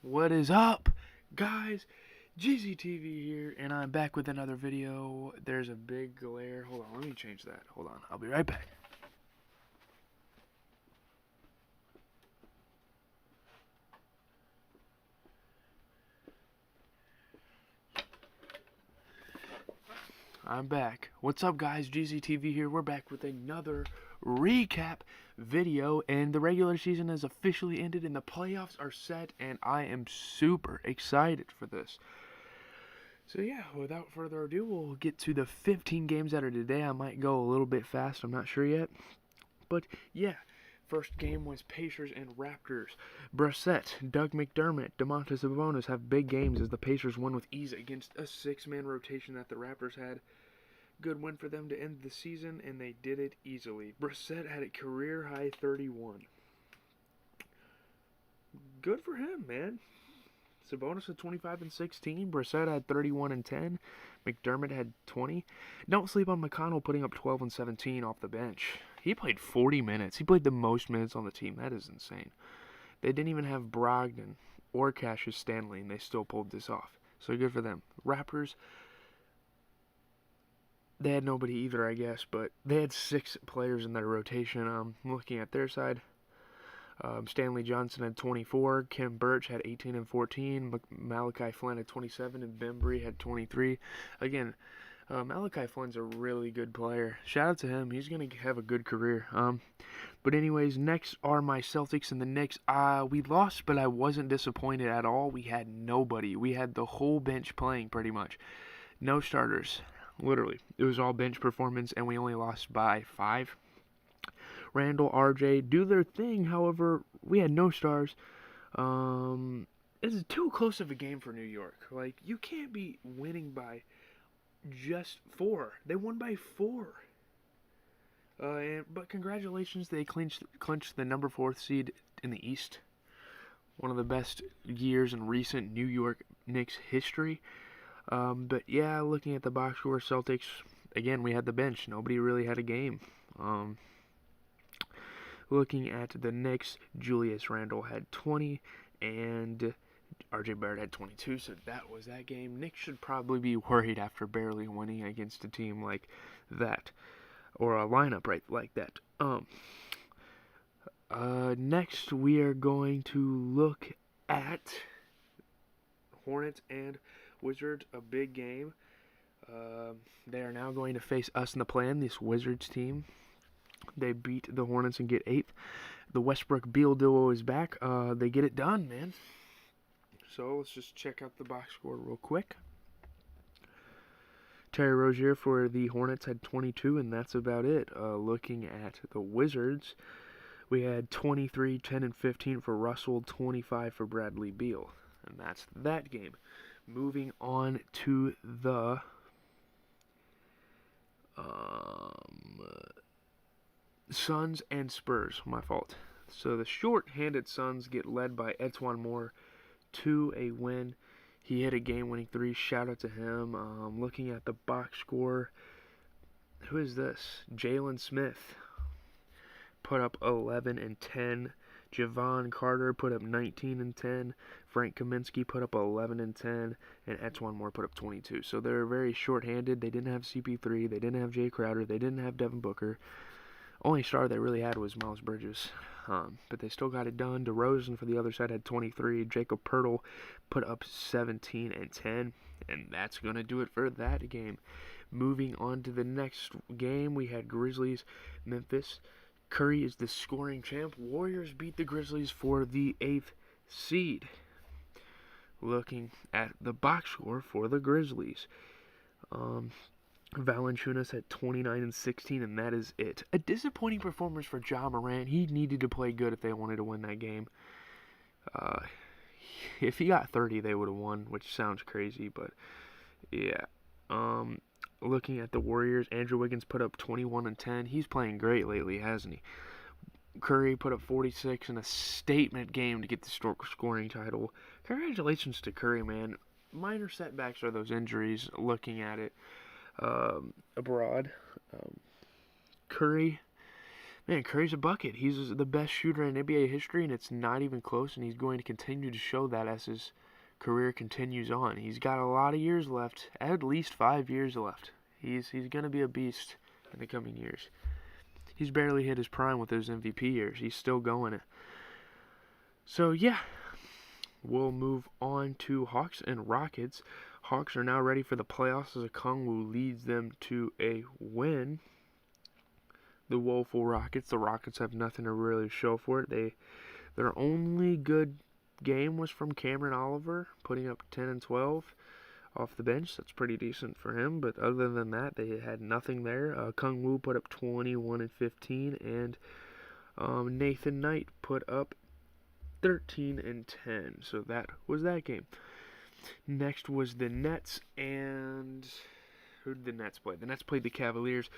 What is up, guys? GZTV here, and I'm back with another video. There's a big glare. Hold on, let me change that. Hold on, I'll be right back. I'm back. What's up, guys? GZTV here. We're back with another recap video, and the regular season has officially ended and the playoffs are set, and I am super excited for this. So yeah, without further ado, we'll get to the 15 games that are today. I might go a little bit fast, I'm not sure yet. But yeah, first game was Pacers and Raptors. Brissett, Doug McDermott, Domantas Sabonis have big games as the Pacers won with ease against a six-man rotation that the Raptors had. Good win for them to end the season, and they did it easily. Brissett had a career-high 31. Good for him, man. Sabonis had 25 and 16. Brissett had 31 and 10. McDermott had 20. Don't sleep on McConnell putting up 12 and 17 off the bench. He played 40 minutes. He played the most minutes on the team. That is insane. They didn't even have Brogdon or Cassius Stanley, and they still pulled this off. So good for them. Raptors, they had nobody either, I guess, but they had 6 players in their rotation. Looking at their side, Stanley Johnson had 24, Kim Birch had 18 and 14, Malachi Flynn had 27, and Bembry had 23. Again, Malachi Flynn's a really good player. Shout out to him. He's going to have a good career. But anyways, next are my Celtics and the Knicks. We lost, but I wasn't disappointed at all. We had nobody. We had the whole bench playing pretty much. No starters. Literally. It was all bench performance, and we only lost by 5. Randall, RJ do their thing. However, we had no stars. It's too close of a game for New York. Like, you can't be winning by just 4. They won by 4. But congratulations, they clinched the number 4 seed in the East. One of the best years in recent New York Knicks history. But yeah, looking at the box score, Celtics, again, we had the bench. Nobody really had a game. Looking at the Knicks, Julius Randle had 20, and RJ Barrett had 22, so that was that game. Knicks should probably be worried after barely winning against a team like that, or a lineup right like that. Next we are going to look at Hornets and Wizards, a big game. They are now going to face us in the play-in, this Wizards team. They beat the Hornets and get 8th. The Westbrook-Beal duo is back. They get it done, man. So let's just check out the box score real quick. Terry Rozier for the Hornets had 22, and that's about it. Looking at the Wizards, we had 23, 10, and 15 for Russell, 25 for Bradley Beal. And that's that game. Moving on to the Suns and Spurs. My fault. So the short-handed Suns get led by Etuan Moore to a win. He hit a game-winning 3. Shout out to him. Looking at the box score, who is this? Jalen Smith put up 11 and 10. Javon Carter put up 19 and 10. Frank Kaminsky put up 11 and 10. And Etuan Moore put up 22. So they're very short-handed. They didn't have CP3. They didn't have Jay Crowder. They didn't have Devin Booker. Only star they really had was Miles Bridges. But they still got it done. DeRozan for the other side had 23. Jacob Poeltl put up 17 and 10. And that's going to do it for that game. Moving on to the next game, we had Grizzlies, Memphis. Curry is the scoring champ. Warriors beat the Grizzlies for the 8th seed. Looking at the box score for the Grizzlies, Valanciunas had 29 and 16, and that is it. A disappointing performance for Ja Morant. He needed to play good if they wanted to win that game. If he got 30, they would have won, which sounds crazy, but yeah. Looking at the Warriors, Andrew Wiggins put up 21 and 10. He's playing great lately, hasn't he? Curry put up 46 in a statement game to get the scoring title. Congratulations to Curry, man. Minor setbacks are those injuries, looking at it abroad. Curry, Man, Curry's a bucket. He's the best shooter in NBA history, and it's not even close, and he's going to continue to show that as his career continues on. He's got a lot of years left, at least 5 years left. He's going to be a beast in the coming years. He's barely hit his prime with those MVP years. He's still going it. So, yeah, we'll move on to Hawks and Rockets. Hawks are now ready for the playoffs as Okongwu leads them to a win. The woeful Rockets. The Rockets have nothing to really show for it. Their only good game was from Cameron Oliver, putting up 10 and 12 off the bench. That's pretty decent for him, but other than that, they had nothing there. Okongwu put up 21 and 15, and Nathan Knight put up 13 and 10. So that was that game. Next was the Nets, and who did the Nets play? The Nets played the Cavaliers.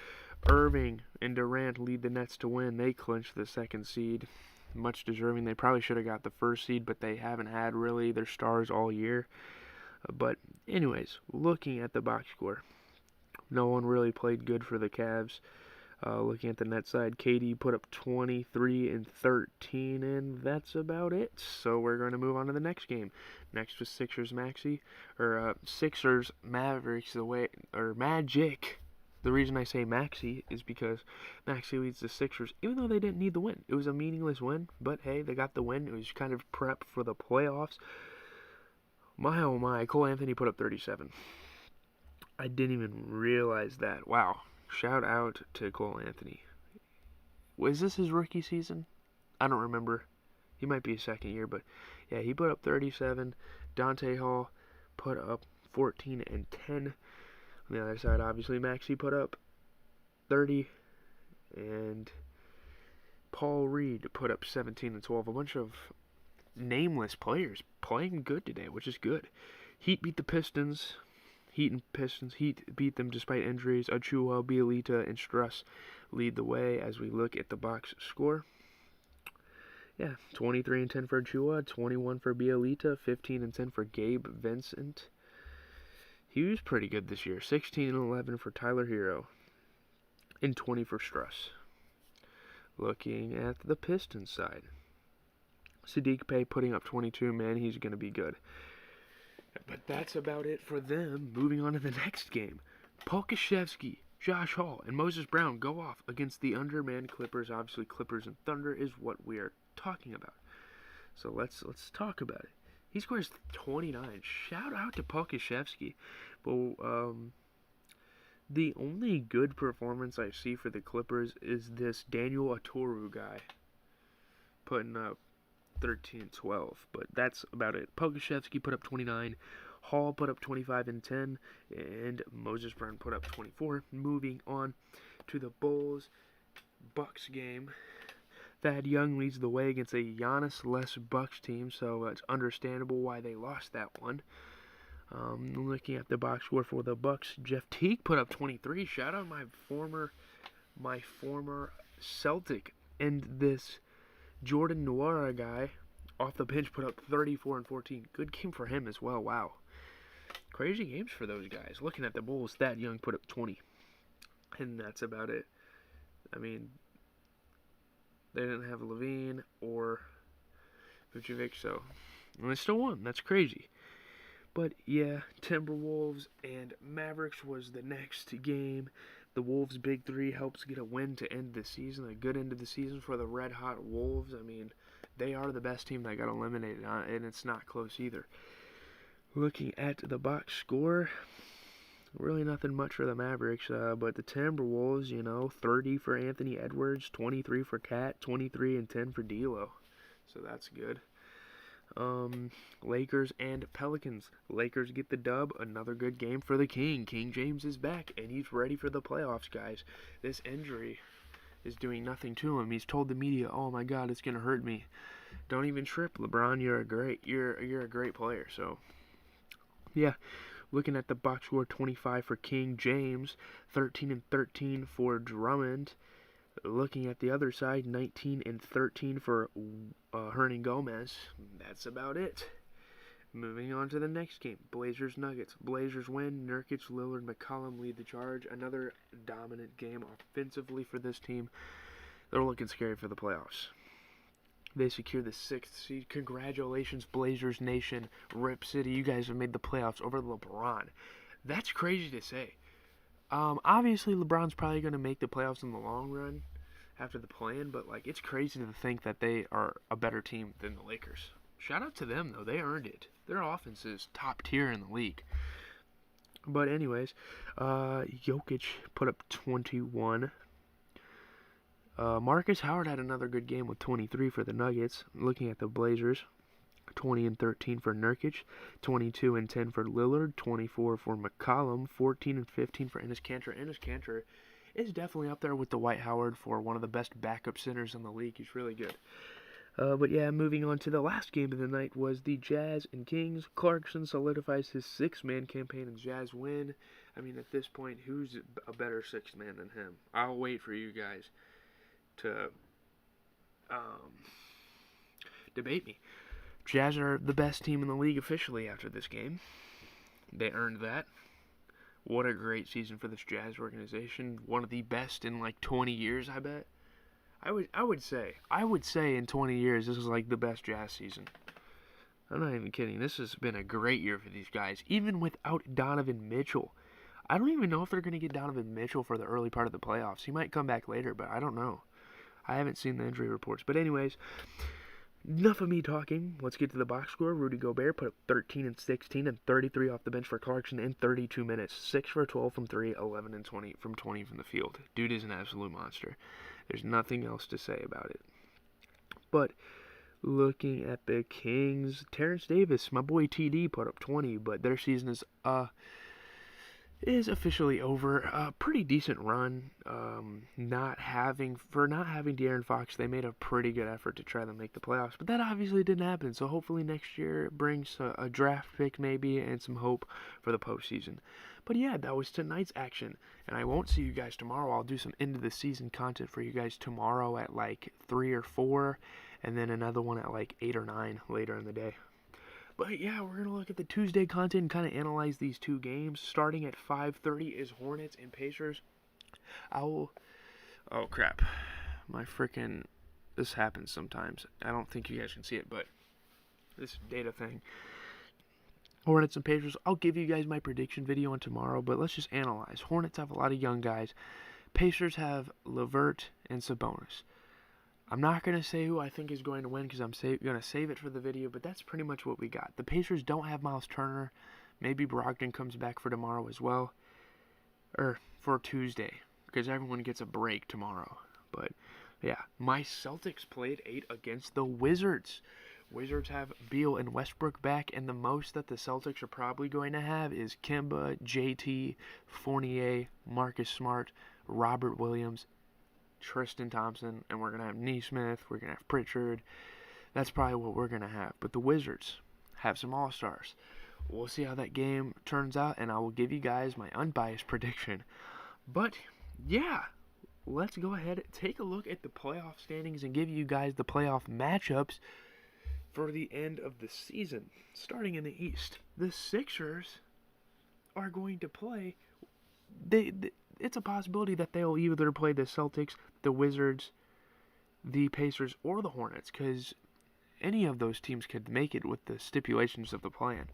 Irving and Durant lead the Nets to win. They clinched the second seed. Much deserving. They probably should have got the first seed, but they haven't had really their stars all year. But anyways, looking at the box score, no one really played good for the Cavs. Looking at the net side, KD put up 23 and 13, and that's about it. So we're going to move on to the next game. Next was Sixers Mavericks, Magic. The reason I say Maxey is because Maxey leads the Sixers, even though they didn't need the win. It was a meaningless win, but hey, they got the win. It was kind of prep for the playoffs. My oh my, Cole Anthony put up 37. I didn't even realize that. Wow. Shout out to Cole Anthony. Was this his rookie season? I don't remember. He might be his second year, but yeah, he put up 37. Dante Hall put up 14 and 10. On the other side, obviously, Maxey put up 30. And Paul Reed put up 17 and 12. A bunch of nameless players playing good today, which is good. Heat beat the Pistons. Heat beat them despite injuries. Achua, Bielita, and Struss lead the way as we look at the box score. Yeah, 23 and 10 for Achua, 21 for Bielita, 15 and 10 for Gabe Vincent. He was pretty good this year. 16 and 11 for Tyler Hero, and 20 for Struss. Looking at the Pistons side, Sadiq Bey putting up 22. Man, he's going to be good. But that's about it for them. Moving on to the next game. Pokusevski, Josh Hall, and Moses Brown go off against the undermanned Clippers. Obviously, Clippers and Thunder is what we are talking about. So let's talk about it. He scores 29. Shout out to Pokusevski. But the only good performance I see for the Clippers is this Daniel Atoru guy putting up 13-12, but that's about it. Pokusevski put up 29, Hall put up 25 and 10, and Moses Brown put up 24. Moving on to the Bulls-Bucks game. Thad Young leads the way against a Giannis-less Bucks team, so it's understandable why they lost that one. Looking at the box score for the Bucks, Jeff Teague put up 23. Shout out my former Celtic, and this Jordan Nwora guy off the bench put up 34 and 14. Good game for him as well. Wow. Crazy games for those guys. Looking at the Bulls, Thad Young put up 20. And that's about it. I mean, they didn't have Levine or Vucevic, so and they still won. That's crazy. But yeah, Timberwolves and Mavericks was the next game. The Wolves' big three helps get a win to end the season. A good end of the season for the Red Hot Wolves. I mean, they are the best team that got eliminated, and it's not close either. Looking at the box score, really nothing much for the Mavericks, but the Timberwolves, 30 for Anthony Edwards, 23 for Cat, 23 and 10 for D'Lo. So that's good. Lakers and Pelicans. Lakers get the dub. Another good game for the King. King James is back, and he's ready for the playoffs, guys. This injury is doing nothing to him. He's told the media, "Oh my God, it's gonna hurt me." Don't even trip, LeBron. You're a great player. So, yeah. Looking at the box score, 25 for King James, 13 and 13 for Drummond. Looking at the other side, 19 and 13 for Hernan Gomez. That's about it. Moving on to the next game, Blazers-Nuggets. Blazers win. Nurkic, Lillard, McCollum lead the charge. Another dominant game offensively for this team. they're looking scary for the playoffs. They secured the 6th seed. Congratulations, Blazers Nation, Rip City. You guys have made the playoffs over LeBron. That's crazy to say. Obviously, LeBron's probably going to make the playoffs in the long run after the play-in, but like it's crazy to think that they are a better team than the Lakers. Shout out to them, though. They earned it. Their offense is top tier in the league. But anyways, Jokic put up 21. Marcus Howard had another good game with 23 for the Nuggets. Looking at the Blazers, 20 and 13 for Nurkic, 22 and 10 for Lillard, 24 for McCollum, 14 and 15 for Enes Kanter. Enes Kanter is definitely up there with Dwight Howard for one of the best backup centers in the league. He's really good. But yeah, moving on to the last game of the night was the Jazz and Kings. Clarkson solidifies his 6-man campaign and Jazz win. I mean, at this point, who's a better 6th man than him? I'll wait for you guys to debate me. Jazz are the best team in the league officially after this game. They earned that. What a great season for this Jazz organization. One of the best in like 20 years, I bet. I would say in 20 years this is like the best Jazz season. I'm not even kidding. This has been a great year for these guys, even without Donovan Mitchell. I don't even know if they're going to get Donovan Mitchell for the early part of the playoffs. He might come back later, but I don't know. I haven't seen the injury reports. But anyways, enough of me talking. Let's get to the box score. Rudy Gobert put up 13 and 16 and 33 off the bench for Clarkson in 32 minutes. 6 for 12 from 3, 11 and 20 from the field. Dude is an absolute monster. There's nothing else to say about it. But looking at the Kings, Terrence Davis, my boy TD, put up 20, but their season is officially over. A pretty decent run. Not having De'Aaron Fox, they made a pretty good effort to try to make the playoffs, but that obviously didn't happen. So hopefully next year brings a draft pick maybe and some hope for the postseason. But yeah, that was tonight's action, and I won't see you guys tomorrow. I'll do some end of the season content for you guys tomorrow at like 3 or 4, and then another one at like 8 or 9 later in the day. But yeah, we're going to look at the Tuesday content and kind of analyze these two games. Starting at 5:30 is Hornets and Pacers. Oh crap. This happens sometimes. I don't think you guys can see it, but this data thing. Hornets and Pacers. I'll give you guys my prediction video on tomorrow, but let's just analyze. Hornets have a lot of young guys. Pacers have LeVert and Sabonis. I'm not going to say who I think is going to win because I'm going to save it for the video, but that's pretty much what we got. The Pacers don't have Miles Turner. Maybe Brogdon comes back for tomorrow as well. Or for Tuesday, because everyone gets a break tomorrow. But yeah, my Celtics played 8 against the Wizards. Wizards have Beal and Westbrook back, and the most that the Celtics are probably going to have is Kemba, JT, Fournier, Marcus Smart, Robert Williams, Tristan Thompson, and we're going to have Nesmith, we're going to have Pritchard. That's probably what we're going to have. But the Wizards have some All-Stars. We'll see how that game turns out, and I will give you guys my unbiased prediction. But, yeah, let's go ahead and take a look at the playoff standings and give you guys the playoff matchups for the end of the season. Starting in the East, the Sixers are going to play. It's a possibility that they'll either play the Celtics, the Wizards, the Pacers, or the Hornets, because any of those teams could make it with the stipulations of the plan.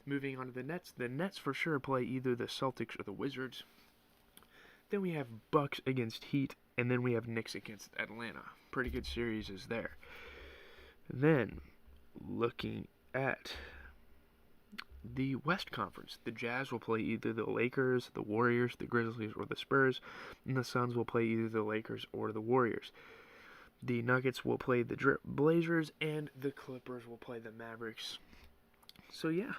Moving on to the Nets for sure play either the Celtics or the Wizards. Then we have Bucks against Heat, and then we have Knicks against Atlanta. Pretty good series is there. Then, looking at the West Conference, the Jazz will play either the Lakers, the Warriors, the Grizzlies, or the Spurs, and the Suns will play either the Lakers or the Warriors. The Nuggets will play the Blazers, and the Clippers will play the Mavericks. So yeah,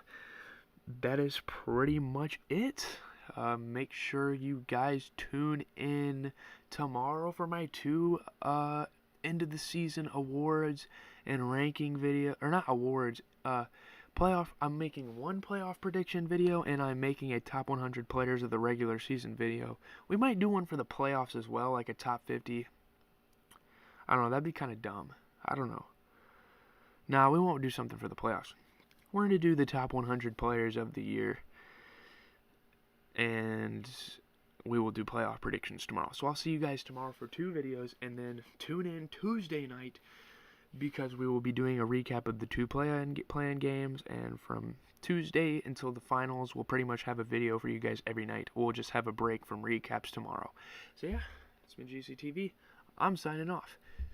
that is pretty much it. Make sure you guys tune in tomorrow for my 2 end of the season awards and ranking video, or not awards, playoff. I'm making one playoff prediction video, and I'm making a top 100 players of the regular season video. We might do one for the playoffs as well, like a top 50. I don't know, that'd be kind of dumb. I don't know. Nah, we won't do something for the playoffs. We're going to do the top 100 players of the year, and we will do playoff predictions tomorrow. So I'll see you guys tomorrow for 2 videos, and then tune in Tuesday night because we will be doing a recap of the 2 play-in games, and from Tuesday until the finals, we'll pretty much have a video for you guys every night. We'll just have a break from recaps tomorrow. So yeah, it's been GCTV. I'm signing off.